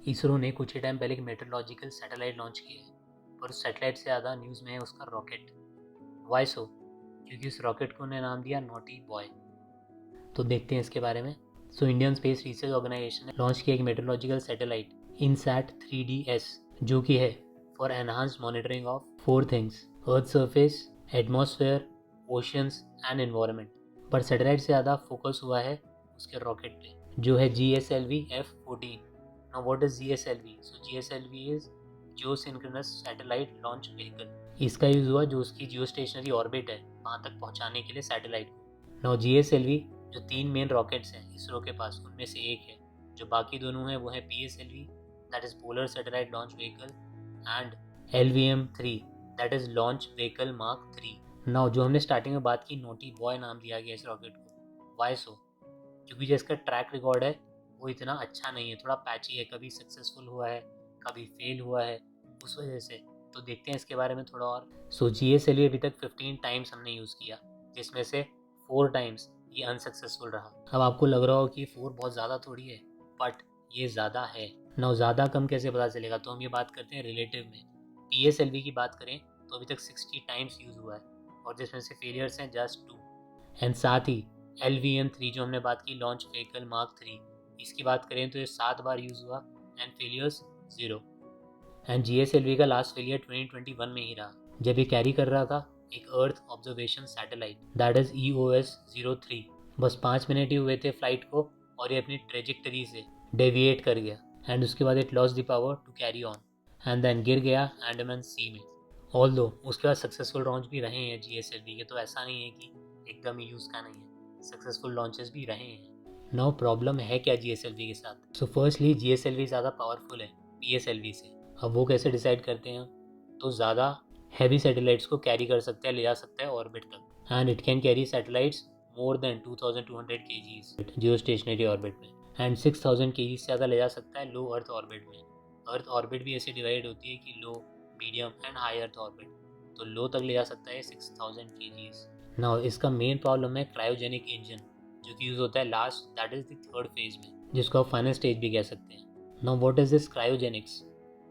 इसरो ने कुछ ही टाइम पहले एक मेट्रोलॉजिकल सैटेलाइट लॉन्च किया है, पर उस सैटेलाइट से ज़्यादा न्यूज़ में है उसका रॉकेट। वाई सो? क्योंकि उस रॉकेट को उन्होंने नाम दिया नॉटी बॉय। तो देखते हैं इसके बारे में। So Indian Space Research Organisation ने लॉन्च किया एक मेट्रोलॉजिकल सैटेलाइट इनसैट 3DS, जो कि है for enhanced monitoring of four things: earth surface, atmosphere, oceans and environment. पर सैटेलाइट से ज़्यादा फोकस हुआ है उसके रॉकेट पे, जो है GSLV F-14। Now what is GSLV? So GSLV is Geosynchronous Satellite Launch Vehicle। इसका यूज़ हुआ जो उसकी जियो स्टेशनरी ऑर्बिट है वहाँ तक पहुँचाने के लिए सैटेलाइट को। नाउ GSLV जो 3 मेन रॉकेट्स हैं इसरो के पास, उनमें से एक है। जो बाकी दोनों हैं वो है PSLV, that is polar satellite launch vehicle, and LVM-3, that is launch vehicle mark 3। Now जो हमने स्टार्टिंग में बात की, नोटी बॉय नाम दिया गया इस रॉकेट को। वाई सो? क्योंकि जो इसका ट्रैक रिकॉर्ड है वो इतना अच्छा नहीं है, थोड़ा पैची है, कभी सक्सेसफुल हुआ है, कभी फेल हुआ है, उस वजह से। तो देखते हैं इसके बारे में थोड़ा और। सो GSLV अभी तक 15 टाइम्स हमने यूज़ किया, जिसमें से 4 टाइम्स ये अनसक्सेसफुल रहा। अब आपको लग रहा हो कि 4 बहुत ज़्यादा थोड़ी है, बट ये ज़्यादा है। ना ज़्यादा कम कैसे पता चलेगा? तो हम ये बात करते हैं रिलेटिव में। PSLV की बात करें तो अभी तक 60 टाइम्स यूज़ हुआ है, और जिसमें से फेलियर्स हैं जस्ट 2। एंड साथ ही LVM-3 जो हमने बात की, लॉन्च व्हीकल मार्क 3, इसकी बात करें तो ये 7 बार यूज़ हुआ एंड फेलियर्स 0। एंड GSLV का लास्ट फेलियर 2021 में ही रहा, जब ये कैरी कर रहा था एक earth observation satellite, that is EOS-03। बस 5 मिनट ही हुए थे फ्लाइट को और ये अपनी ट्रेजेक्टरी से डेविएट कर गया, एंड उसके बाद it lost the power to carry on and then गिर गया अंडमान सी में। ऑल दो उसके बाद सक्सेसफुल लॉन्च भी रहे हैं GSLV के, तो ऐसा नहीं है कि एकदम ही यूज़ का नहीं है, सक्सेसफुल लॉन्चेस भी रहे हैं। नाउ प्रॉब्लम है क्या GSLV के साथ? सो फर्स्टली GSLV ज़्यादा पावरफुल है PSLV से। अब वो कैसे डिसाइड करते हैं? तो ज़्यादा हैवी सैटेलाइट्स को कैरी कर सकता है, ले जा सकता है ऑर्बिट तक, and it can carry satellites more than 2200 kgs Jio stationery orbit में, एंड 6000 kg से ज़्यादा ले जा सकता है लो अर्थ ऑर्बिट में। अर्थ ऑर्बिट भी ऐसे डिवाइड होती है कि low, medium and high earth orbit. तो लो तक ले जा सकता है 6000 kgs। नाउ इसका मेन प्रॉब्लम है क्रायोजेनिक इंजन, जो कि यूज़ होता है last, that is the third phase में, जिसको आप फाइनल स्टेज भी कह सकते हैं। Now what is this cryogenics?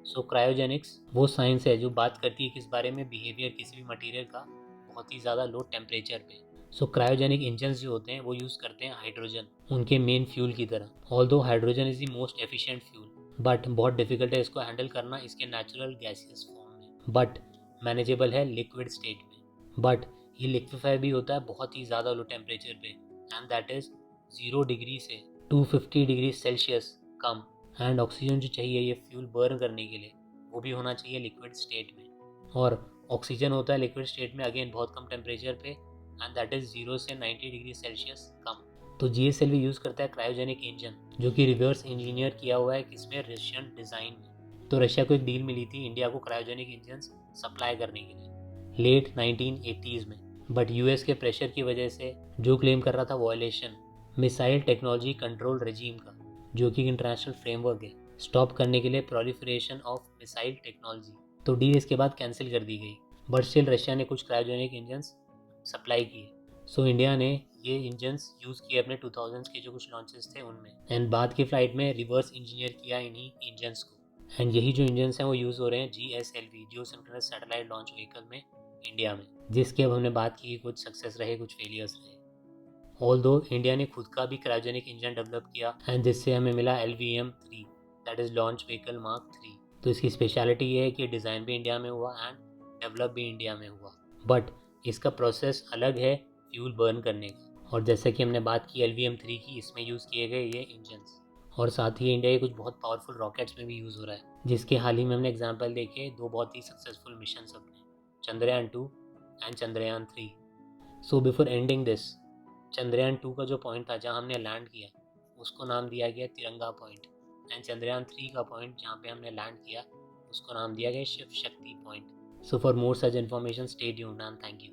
So cryogenics वो साइंस है जो बात करती है किस बारे में, बिहेवियर किसी भी मटेरियल का बहुत ही ज़्यादा लो टेम्परेचर पे। सो क्रायोजेनिक इंजन्स जो होते हैं वो यूज़ करते हैं हाइड्रोजन उनके मेन फ्यूल की तरह। Although hydrogen is the most efficient fuel, but बहुत डिफिकल्ट है इसको हैंडल करना इसके नेचुरल गैसियस फॉर्म में, बट मैनेजेबल है लिक्विड स्टेट में। बट ये लिक्विफाई भी होता है बहुत ही ज़्यादा लो टेम्परेचर पे, एंड दैट इज़ 0 डिग्री से 250 degree Celsius come. And oxygen जो चाहिए ये फ्यूल बर्न करने के लिए, वो भी होना चाहिए लिक्विड स्टेट में, और ऑक्सीजन होता है लिक्विड स्टेट में अगेन बहुत कम टेम्परेचर पे, एंड दैट इज़ 0 से 90 डिग्री सेल्सियस कम। तो GSLV यूज़ करता है क्रायोजेनिक इंजन, जो कि रिवर्स इंजीनियर किया हुआ है किसमें, रशियन डिज़ाइन में। तो रशिया को एक डील मिली थी इंडिया को क्रायोजेनिक इंजन सप्लाई करने के लिए लेट 1980s में, बट US के प्रेशर की वजह से जो क्लेम कर रहा था violation missile technology control regime का, जो कि इंटरनेशनल फ्रेमवर्क है स्टॉप करने के लिए प्रोलिफरेशन ऑफ मिसाइल टेक्नोलॉजी, तो डील इसके बाद कैंसिल कर दी गई। बट स्टिल रशिया ने कुछ क्रायोजेनिक इंजन्स सप्लाई किए। सो इंडिया ने ये इंजन्स यूज़ किए अपने 2000s के जो कुछ लॉन्चेस थे उनमें, एंड बाद की फ्लाइट में रिवर्स इंजीनियर किया इन्हीं इंजन्स को। एंड यही जो इंजन्स हैं वो यूज़ हो रहे हैं GSLV जियो सिंक्रोनस सैटेलाइट लॉन्च व्हीकल में इंडिया में, जिसकी अब हमने बात की कुछ सक्सेस रहे कुछ फेलियर्स रहे। ऑल्दो इंडिया ने खुद का भी क्रायोजेनिक इंजन डेवलप किया, एंड जिससे हमें मिला LVM-3, that is launch vehicle mark 3। तो इसकी स्पेशलिटी ये है कि डिज़ाइन भी इंडिया में हुआ एंड डेवलप भी इंडिया में हुआ, बट इसका प्रोसेस अलग है फ्यूल बर्न करने का। और जैसे कि हमने बात की LVM-3 की, इसमें यूज़ किए गए ये इंजन्स, और साथ ही इंडिया के कुछ बहुत पावरफुल रॉकेट्स में भी यूज़ हो रहा है, जिसके हाल ही में हमने एग्जाम्पल देखे 2 बहुत ही सक्सेसफुल मिशन अपने, Chandrayaan 2 and Chandrayaan 3। So before ending this, Chandrayaan 2 का जो पॉइंट था जहाँ हमने लैंड किया उसको नाम दिया गया तिरंगा पॉइंट, एंड चंद्रयान 3 का पॉइंट जहाँ पे हमने लैंड किया उसको नाम दिया गया Shiv Shakti point. So for more such information stay tuned and thank you.